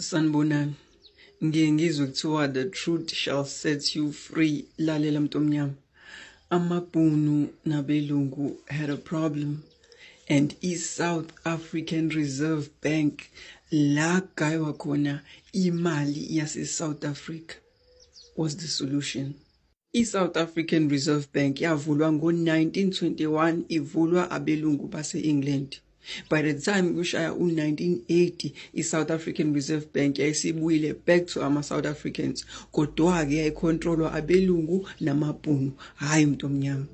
Sanibonani. Ngiye ngizwe kuthiwa the truth shall set you free. Lalela mntomnyama. Amabhunu nabelungu had a problem, and South African Reserve Bank la gaywa khona imali yase South Africa was the solution. South African Reserve Bank yavulwa ngo-1921, ivulwa abelungu base-England. By the time kushaya u-1980, South African Reserve Bank yayisibuyile back to ama-South Africans, kodwa-ke yayicontrolwa abelungu namabhunu, hayi mntomnyama.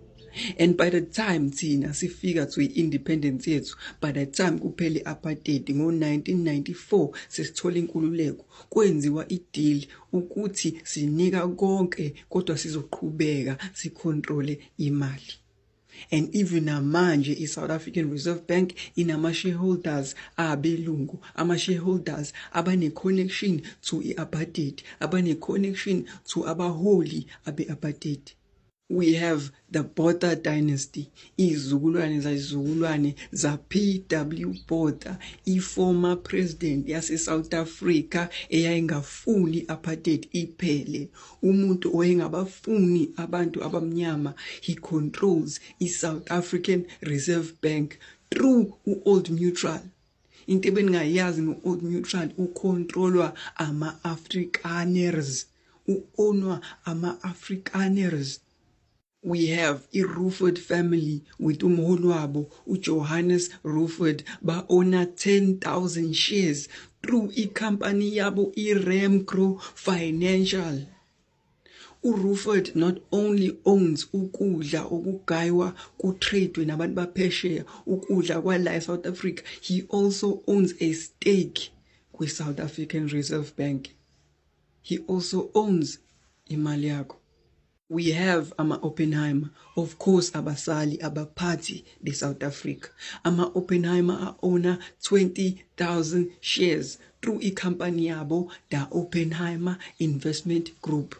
And by the time thina sifika to i-independence yethu, by the time kuphele apartheid ngo-1994 sesithola inkululeko, kwenziwa i-deal ukuthi sinika konke kodwa sizoqhubeka sicontrole imali. And even namanje i-South African Reserve Bank inama-shareholders abelungu, ama-shareholders abane-connection to i-apartheid, abane-connection to abaholi abe-apartheid. We have the Botha dynasty, izizukulwane za P.W. Botha, i-former president yase South Africa eyayingafuni apartheid iphele. Umuntu oyengabafuni abantu abamnyama, he controls i-South African Reserve Bank through u-Old Mutual. Into ebeningayazi ngo-Old Mutual, ucontrolwa ama-Afrikaners, u-ownwa ama-Afrikaners. We have i-Ruford family with umholi wabo uJohannes Ruford ba-owner 10,000 shares through i-company yabo i-Remgro Financial. URuford not only owns ukudla okugaywa ku-trade nabantu baphesheya, ukudla kwala eSouth Africa, he also owns a stake kwi-South African Reserve Bank. He also owns imali yakho. We have ama-Oppenheimer, of course abasali abaphathi be-South Africa. Ama-Oppenheimer owner 20,000 shares through i-company yabo, the Oppenheimer Investment Group.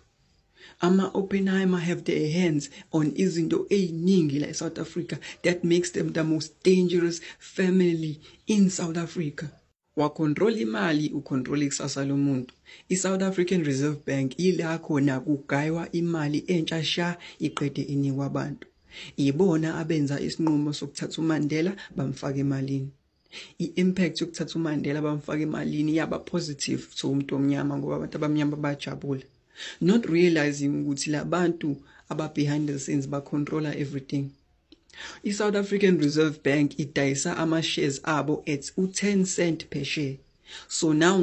Ama-Oppenheimer have their hands on izinto ey'ningi la eSouth Africa that makes them the most dangerous family in South Africa. Wakontrola imali, ukontrola ikusasa lomuntu. I-South African Reserve Bank ila khona kugaywa imali entsha sha iqede inikwa abantu. Ibona abenza isinqumo sokuthatha uMandela bamfaka emalini. I-impact yokuthatha uMandela bamfaka emalini yaba positive to umuntu omnyama ngoba abantu abamnyama bajabula. Not realizing ukuthi labantu aba-behind the scenes ba-controla everything. I-South African Reserve Bank idayisa ama-shares abo at u-10 cent per share. So now